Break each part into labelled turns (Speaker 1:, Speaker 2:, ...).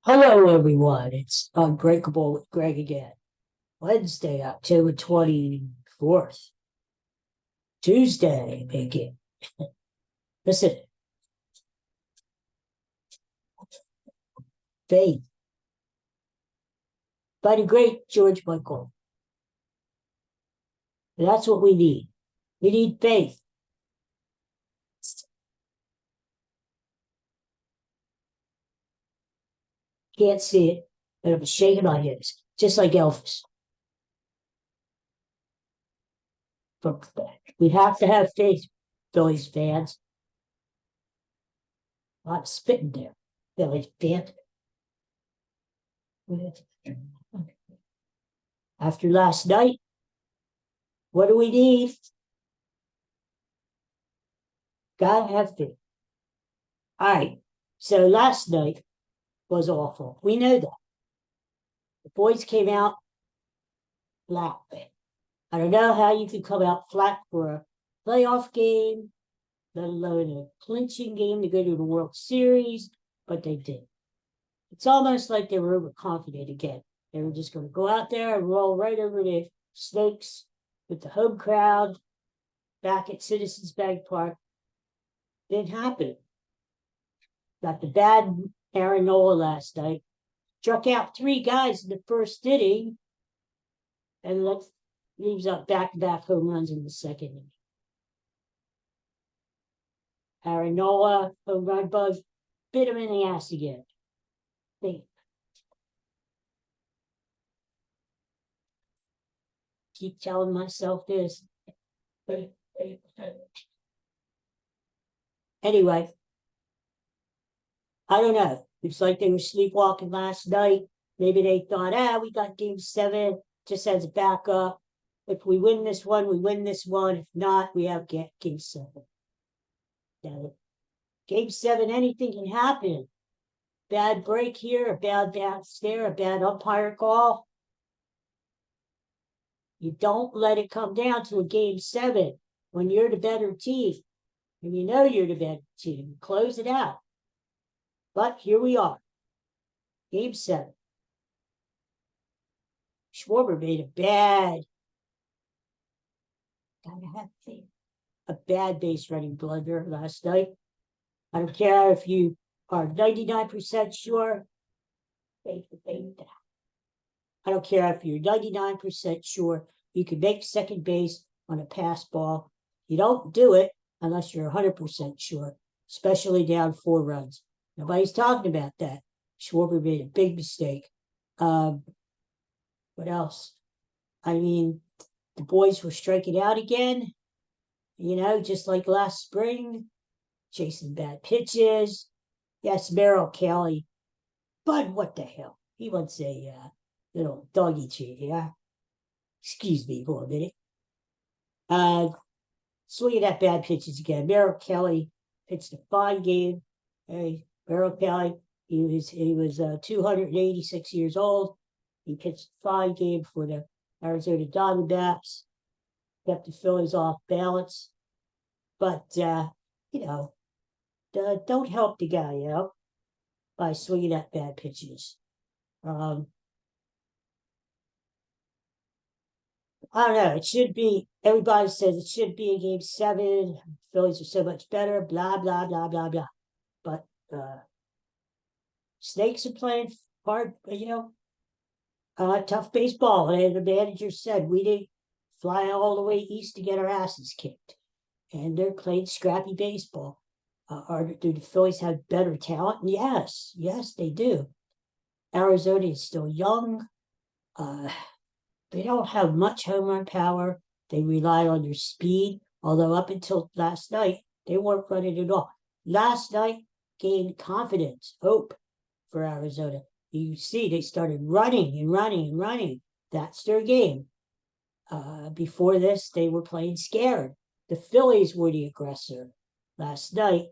Speaker 1: Hello, everyone. It's Unbreakable with Greg again. Wednesday, October 24th. Tuesday, make it. Listen, faith by the great George Michael. That's what we need. We need faith. Can't see it, but I'm shaking my head, just like Elvis. But we have to have faith, Phillies fans. I'm spitting there, Phillies fans. After last night, what do we need? Gotta have faith. All right. So last night was awful. We know that. The boys came out flat. I don't know how you could come out flat for a playoff game, let alone a clinching game to go to the World Series, but they did. It's almost like they were overconfident again. They were just going to go out there and roll right over the Snakes with the home crowd back at Citizens Bank Park. Didn't happen. Got the bad Aaron Nola last night. Struck out three guys in the first inning and leaves up back-to-back home runs in the second inning. Aaron Nola, home run bug, bit him in the ass again. Keep telling myself this. Anyway, I don't know. It's like they were sleepwalking last night. Maybe they thought, we got game 7 just as a backup. If we win this one, we win this one. If not, we have game 7. Now, game 7, anything can happen. Bad break here, a bad bounce there, a bad umpire call. You don't let it come down to a game 7 when you're the better team. And you know you're the better team. Close it out. But here we are. Game 7. Schwarber made a bad base running blunder last night. I don't care if you are 99% sure. I don't care if you're 99% sure you can make second base on a pass ball. You don't do it unless you're 100% sure, especially down 4 runs. Nobody's talking about that. Schwarber made a big mistake. What else? I mean, the boys were striking out again, just like last spring, chasing bad pitches. Yes, Merrill Kelly. But what the hell? He wants a little doggy treat, yeah? Excuse me for a minute. Swinging at bad pitches again. Merrill Kelly pitched a fine game. Hey, Merrill Kelly, he was 286 years old. He pitched a fine game for the Arizona Diamondbacks. Kept the Phillies off balance. But, don't help the guy, by swinging at bad pitches. I don't know. It should be, everybody says it should be a game 7. Phillies are so much better, blah, blah, blah, blah, blah. But Snakes are playing hard, tough baseball. And the manager said we didn't fly all the way east to get our asses kicked. And they're playing scrappy baseball. Do the Phillies have better talent? Yes, they do. Arizona is still young. They don't have much home run power. They rely on their speed, although up until last night, they weren't running at all. Last night gained confidence, hope for Arizona. You see, they started running and running and running. That's their game. Before this, they were playing scared. The Phillies were the aggressor. Last night,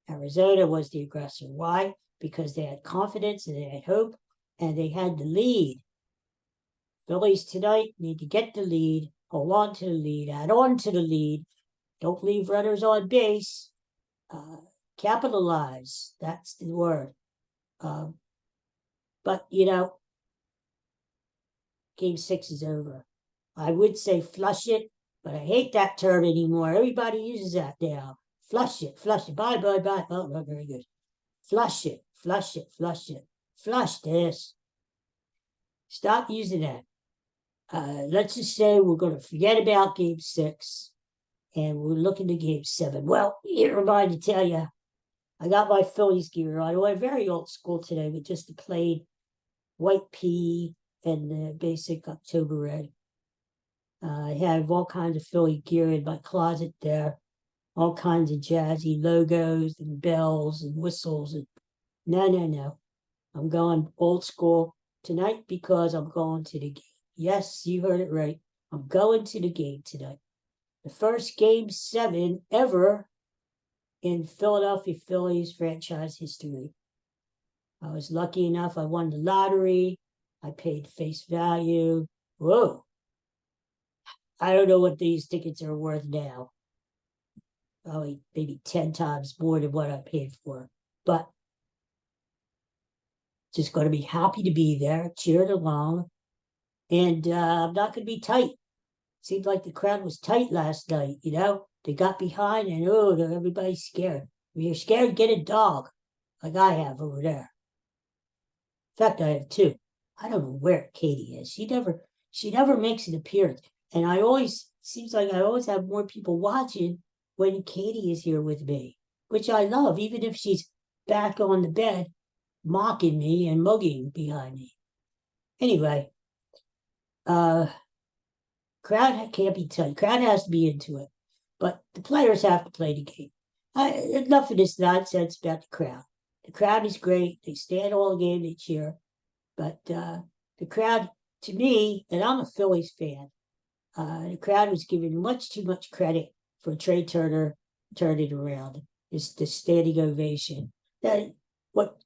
Speaker 1: Arizona was the aggressor. Why? Because they had confidence and they had hope and they had the lead. Phillies tonight need to get the lead, hold on to the lead, add on to the lead. Don't leave runners on base. Capitalize. That's the word. But, game 6 is over. I would say flush it, but I hate that term anymore. Everybody uses that now. Flush it, flush it. Bye, bye, bye. Oh, not very good. Flush it, flush it, flush it. Flush this. Stop using that. Let's just say we're going to forget about game 6 and we're looking to game 7. Well, here am I to tell you, I got my Phillies gear on. I went very old school today with just the plain white pea and the basic October red. I have all kinds of Philly gear in my closet there, all kinds of jazzy logos and bells and whistles. And no. I'm going old school tonight because I'm going to the game. Yes, you heard it right. I'm going to the game tonight. The first game 7 ever in Philadelphia Phillies franchise history. I was lucky enough. I won the lottery. I paid face value. Whoa. I don't know what these tickets are worth now. Probably maybe 10 times more than what I paid for. But just going to be happy to be there, cheering along. And I'm not going to be tight. Seemed like the crowd was tight last night, They got behind and, everybody's scared. When you're scared, get a dog, like I have over there. In fact, I have 2. I don't know where Katie is. She never makes an appearance. And seems like I always have more people watching when Katie is here with me, which I love, even if she's back on the bed, mocking me and mugging behind me. Anyway, crowd can't be tight. Crowd has to be into it, but the players have to play the game. Enough of this nonsense about the crowd. The crowd is great. They stand all game, they cheer, but the crowd, to me, and I'm a Phillies fan, the crowd was giving much too much credit for Trey Turner turning it around. It's the standing ovation. That what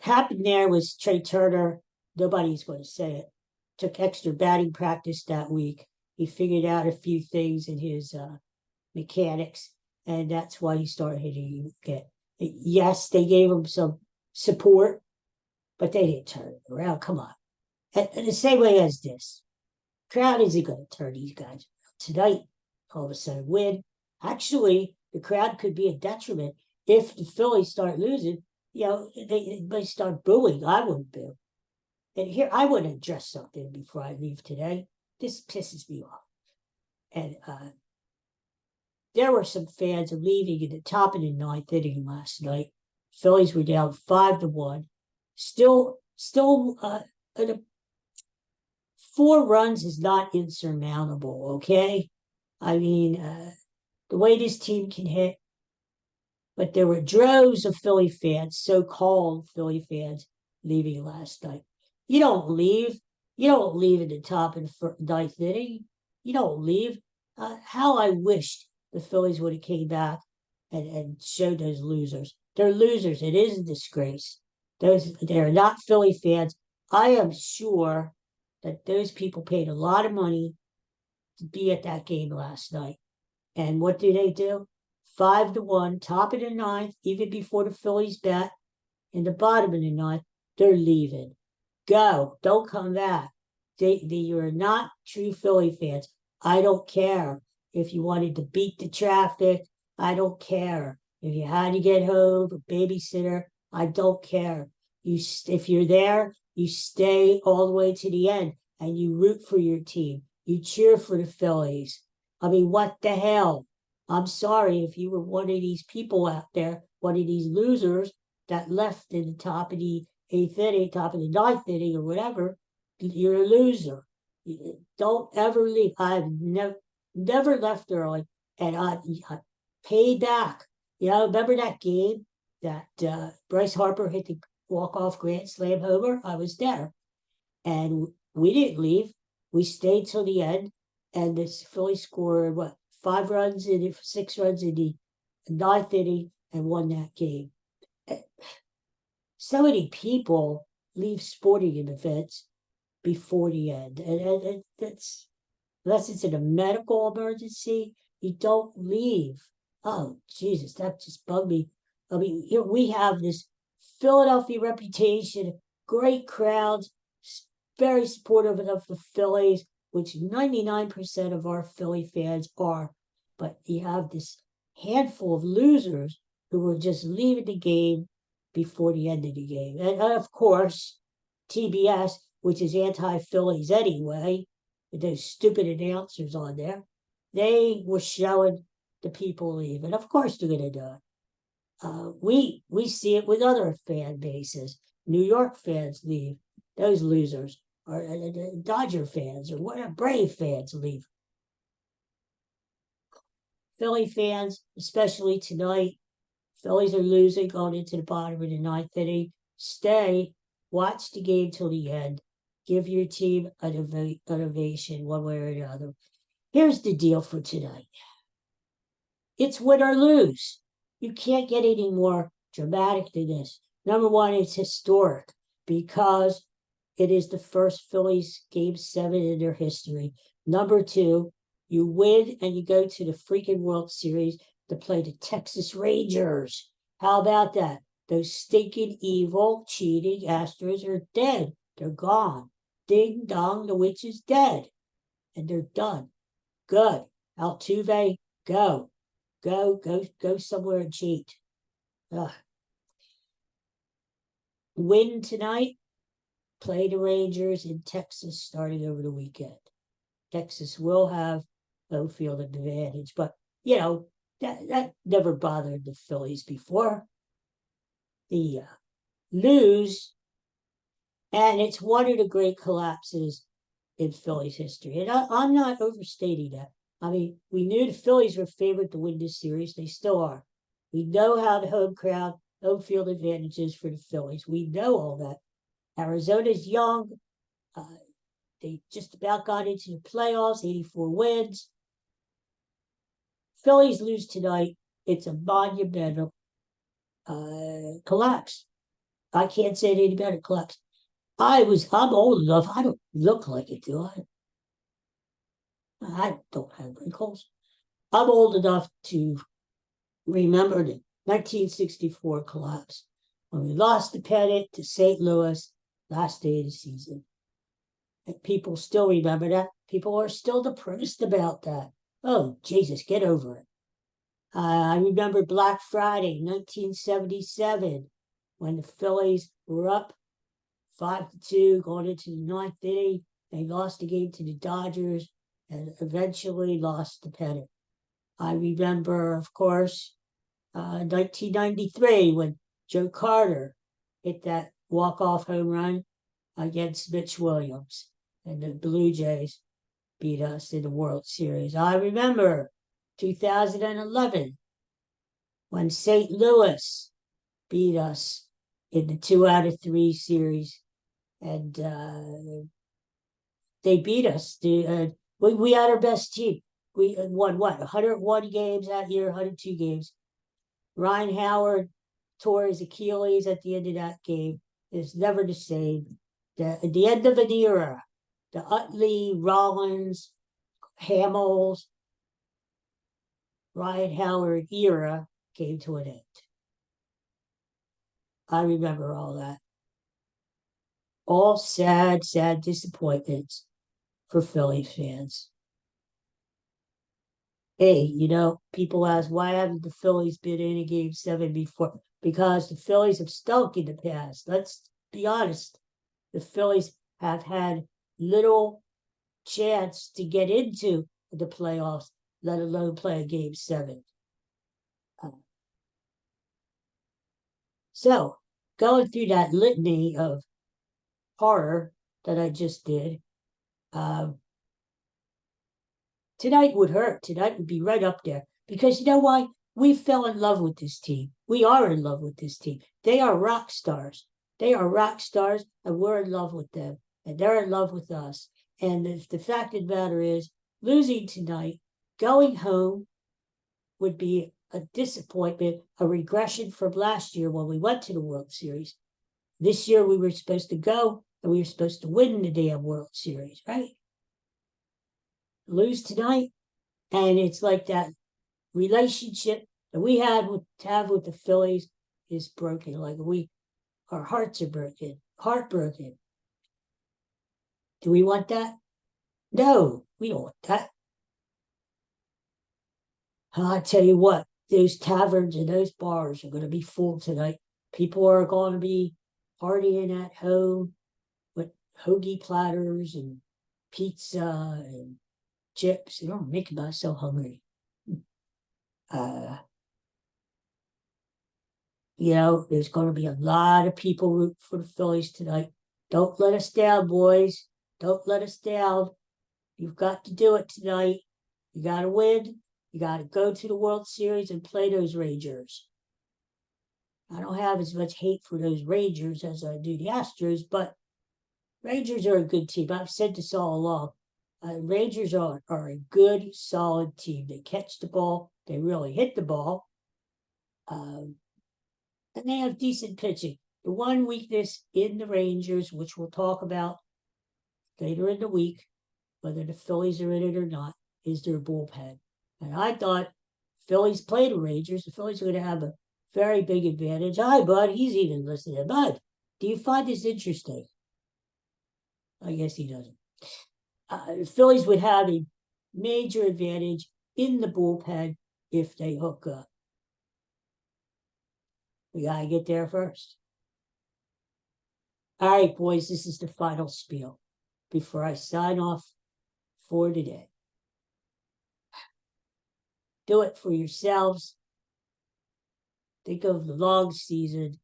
Speaker 1: happened there was Trey Turner. Nobody's going to say it. Took extra batting practice that week. He figured out a few things in his mechanics, and that's why he started hitting again. Yes, they gave him some support, but they didn't turn it around. Come on. And the same way as this. Crowd isn't going to turn these guys around tonight. All of a sudden win. Actually, the crowd could be a detriment if the Phillies start losing. They might start booing. I wouldn't boo. And here, I want to address something before I leave today. This pisses me off. And there were some fans leaving at the top of the 9th inning last night. Phillies were down 5-1. Still, 4 runs is not insurmountable, okay? I mean, the way this team can hit. But there were droves of Philly fans, so-called Philly fans, leaving last night. You don't leave. You don't leave at the top of the 9th inning. You don't leave. How I wished the Phillies would have came back and showed those losers. They're losers. It is a disgrace. They're not Philly fans. I am sure that those people paid a lot of money to be at that game last night. And what do? 5-1, top of the 9th, even before the Phillies bat, in the bottom of the 9th, they're leaving. Go. Don't come back. You're not true Philly fans. I don't care if you wanted to beat the traffic. I don't care. If you had to get home, a babysitter, I don't care. If you're there, you stay all the way to the end and you root for your team. You cheer for the Phillies. I mean, what the hell? I'm sorry if you were one of these people out there, one of these losers that left in the top of the 8th inning, top of the 9th inning or whatever. You're a loser. Don't ever leave. I've never left early, and I paid back. Remember that game that Bryce Harper hit the walk-off grand slam homer? I was there, and we didn't leave. We stayed till the end, and the Phillies scored 6 runs in the 9th inning and won that game. So many people leave sporting events before the end, and that's, unless it's in a medical emergency, you don't leave. Oh, Jesus, that just bugged me. I mean, here we have this Philadelphia reputation, great crowds, very supportive of the Phillies, which 99% of our Philly fans are. But you have this handful of losers who were just leaving the game before the end of the game. And of course, TBS, which is anti-Phillies anyway, with those stupid announcers on there, they were showing the people leave. And of course they're going to do it. We see it with other fan bases. New York fans leave. Those losers. Or Dodger fans or whatever, Brave fans leave. Philly fans, especially tonight, Phillies are losing going into the bottom of the ninth inning. Stay, watch the game till the end. Give your team an ovation one way or another. Here's the deal for tonight. It's win or lose. You can't get any more dramatic than this. Number one, it's historic because it is the first Phillies Game 7 in their history. Number two, you win and you go to the freaking World Series to play the Texas Rangers. How about that? Those stinking, evil, cheating Astros are dead. They're gone. Ding dong, the witch is dead. And they're done. Good. Altuve, go. Go somewhere and cheat. Win tonight. Play the Rangers in Texas starting over the weekend. Texas will have home field advantage, but that never bothered the Phillies before. The lose, and it's one of the great collapses in Phillies history. And I'm not overstating that. I mean, we knew the Phillies were favored to win this series. They still are. We know how the home field advantage is for the Phillies. We know all that. Arizona's young. They just about got into the playoffs, 84 wins. Phillies lose tonight. It's a monumental collapse. I can't say it any better. Collapse. I'm old enough. I don't look like it, do I? I don't have wrinkles. I'm old enough to remember the 1964 collapse when we lost the pennant to St. Louis last day of the season. And people still remember that. People are still depressed about that. Oh, Jesus, get over it. I remember Black Friday, 1977, when the Phillies were up 5-2 going into the ninth inning. They lost the game to the Dodgers and eventually lost the pennant. I remember, of course, 1993 when Joe Carter hit that walk-off home run against Mitch Williams, and the Blue Jays beat us in the World Series. I remember 2011 when St. Louis beat us in the 2-out-of-3 series, and they beat us. We had our best team. We won 101 games that year, 102 games. Ryan Howard tore his Achilles at the end of that game. It's never the same. The end of an era. The Utley, Rollins, Hamels, Ryan Howard era came to an end. I remember all that. All sad disappointments for Phillies fans. Hey, people ask, why haven't the Phillies been in a Game 7 before? Because the Phillies have stunk in the past. Let's be honest. The Phillies have had little chance to get into the playoffs, let alone play a Game 7. So, going through that litany of horror that I just did, tonight would hurt. Tonight would be right up there. Because you know why? We fell in love with this team. We are in love with this team. They are rock stars. They are rock stars, and we're in love with them. And they're in love with us. And the fact of the matter is, losing tonight, going home would be a disappointment, a regression from last year when we went to the World Series. This year we were supposed to go, and we were supposed to win the damn World Series, right? Lose tonight, and it's like that relationship that we have with the Phillies is broken. Like our hearts are broken. heartbroken. Do we want that? No, we don't want that. I tell you what, those taverns and those bars are going to be full tonight. People are going to be partying at home with hoagie platters and pizza and chips. You're making myself hungry. There's going to be a lot of people root for the Phillies tonight. Don't let us down, boys. Don't let us down. You've got to do it tonight. You got to win. You got to go to the World Series and play those Rangers. I don't have as much hate for those Rangers as I do the Astros, but Rangers are a good team. I've said this all along. Rangers are a good, solid team. They catch the ball. They really hit the ball. And they have decent pitching. The one weakness in the Rangers, which we'll talk about later in the week, whether the Phillies are in it or not, is their bullpen. And I thought Phillies play the Rangers. The Phillies are going to have a very big advantage. Hi, Bud. He's even listening. Bud, do you find this interesting? I guess he doesn't. The Phillies would have a major advantage in the bullpen if they hook up. We got to get there first. All right, boys, this is the final spiel before I sign off for today. Do it for yourselves. Think of the long season,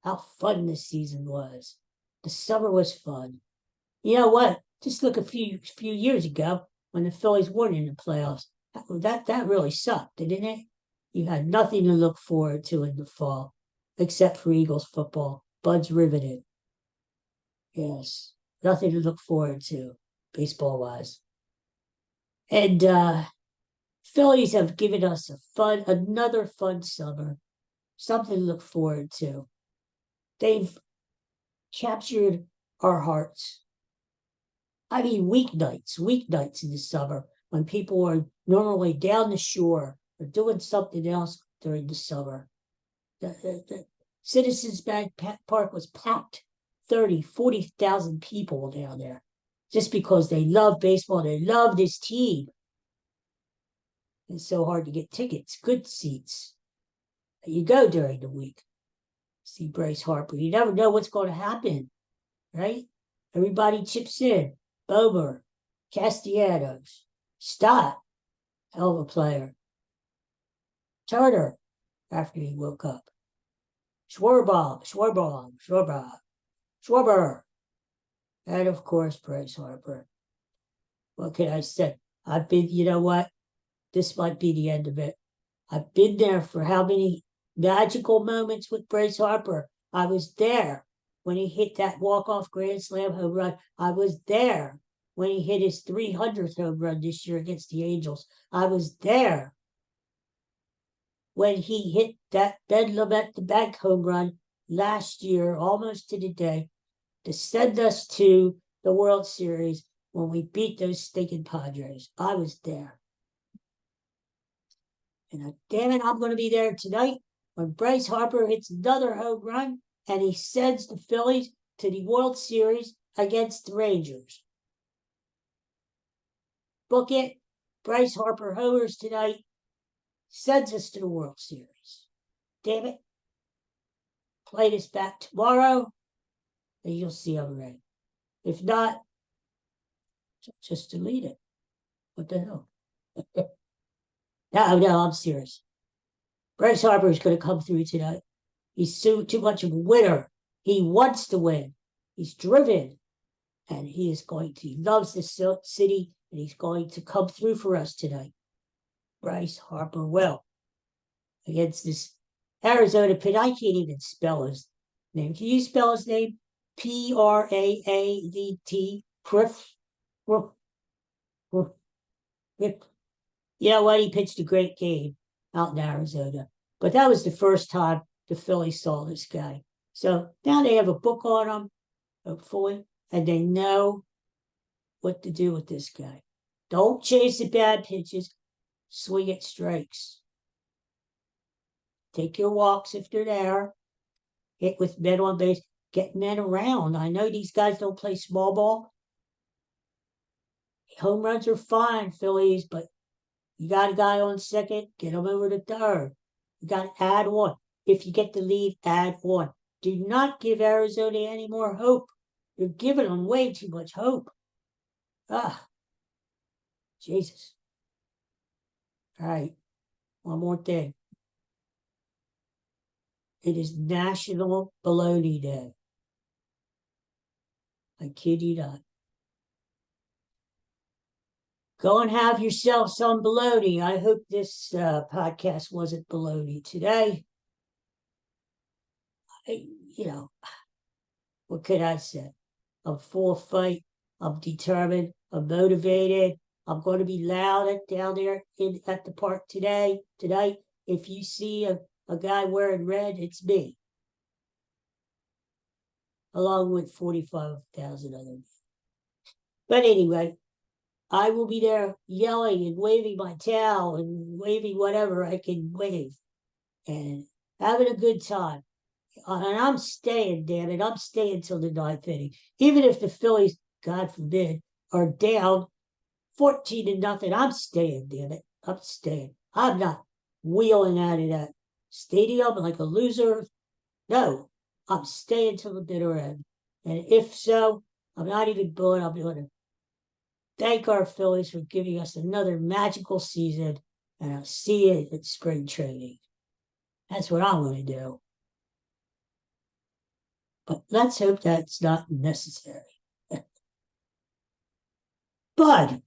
Speaker 1: how fun this season was. The summer was fun. You know what? Just look a few years ago when the Phillies weren't in the playoffs. That really sucked, didn't it? You had nothing to look forward to in the fall, except for Eagles football. Bud's riveted. Yes, nothing to look forward to, baseball-wise. And Phillies have given us another fun summer, something to look forward to. They've captured our hearts. I mean, weeknights in the summer when people are normally down the shore or doing something else during the summer. The Citizens Bank Park was packed, 30, 40,000 people down there just because they love baseball. They love this team. It's so hard to get tickets, good seats. You go during the week. See Bryce Harper. You never know what's going to happen, right? Everybody chips in. Bober, Castellanos, Stott, hell of a player. Turner, after he woke up. Schwarber. And of course, Bryce Harper. What can I say? You know what? This might be the end of it. I've been there for how many magical moments with Bryce Harper. I was there when he hit that walk-off grand slam home run. I was there when he hit his 300th home run this year against the Angels. I was there when he hit that Ben Lamette the Bank home run last year, almost to the day, to send us to the World Series when we beat those stinking Padres. I was there. And damn it, I'm going to be there tonight when Bryce Harper hits another home run and he sends the Phillies to the World Series against the Rangers. Book it. Bryce Harper homers tonight, sends us to the World Series. Damn it. Play this back tomorrow, and you'll see I'm ready. If not, just delete it. What the hell? No, I'm serious. Bryce Harper is going to come through tonight. He's too much of a winner. He wants to win. He's driven. And he loves this city, and he's going to come through for us tonight. Bryce Harper will. Against this Arizona pitch. I can't even spell his name. Can you spell his name? Praavt. You know what? He pitched a great game out in Arizona. But that was the first time the Phillies saw this guy. So now they have a book on him, hopefully, and they know what to do with this guy. Don't chase the bad pitches. Swing at strikes. Take your walks if they're there. Hit with men on base. get men around. I know these guys don't play small ball. Home runs are fine, Phillies, but you got a guy on second, get him over to third. You got to add one. If you get the lead, add one. Do not give Arizona any more hope. You're giving them way too much hope. Ah, Jesus. All right, one more thing. It is National Bologna Day. I kid you not. Go and have yourself some bologna. I hope this podcast wasn't bologna today. You know, what could I say? I'm full of fight. I'm determined. I'm motivated. I'm going to be loud down there at the park tonight. If you see a guy wearing red, it's me, along with 45,000 others. But anyway, I will be there yelling and waving my towel and waving whatever I can wave and having a good time. And I'm staying, damn it. I'm staying till the ninth inning. Even if the Phillies, God forbid, are down 14-0, I'm staying, damn it. I'm staying. I'm not wheeling out of that stadium like a loser. No, I'm staying till the bitter end. And if so, I'm not even booing. I'm going to thank our Phillies for giving us another magical season. And I'll see you at spring training. That's what I'm going to do. But let's hope that's not necessary. Bud,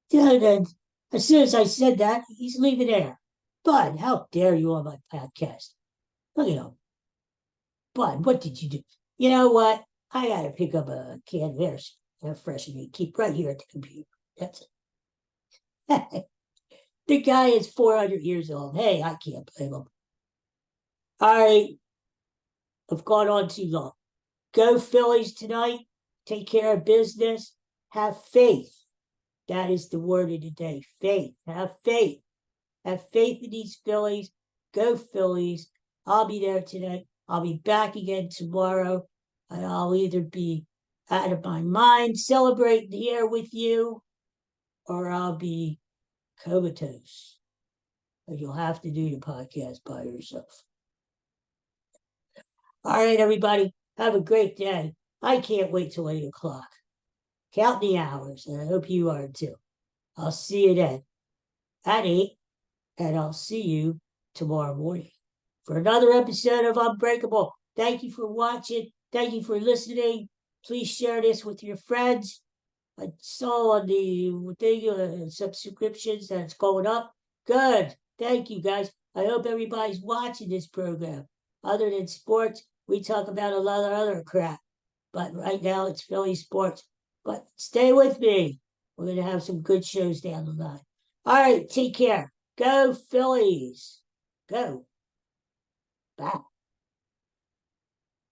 Speaker 1: then, as soon as I said that, he's leaving there. Bud, how dare you on my podcast? Look at him. Bud, what did you do? You know what? I got to pick up a can of air freshener and keep right here at the computer. That's it. The guy is 400 years old. Hey, I can't blame him. All right. I've gone on too long. Go Phillies tonight. Take care of business. Have faith. That is the word of the day. Faith. Have faith. Have faith in these Phillies. Go Phillies. I'll be there tonight. I'll be back again tomorrow. And I'll either be out of my mind celebrating here with you, or I'll be comatose. And you'll have to do the podcast by yourself. All right, everybody. Have a great day. I can't wait till 8 o'clock. Count the hours, and I hope you are too. I'll see you then at 8, and I'll see you tomorrow morning for another episode of Unbreakable. Thank you for watching. Thank you for listening. Please share this with your friends. I saw on the thing subscriptions that's going up. Good. Thank you, guys. I hope everybody's watching this program. Other than sports, we talk about a lot of other crap. But right now, it's Philly sports. But stay with me. We're going to have some good shows down the line. All right, take care. Go Phillies. Go. Bye.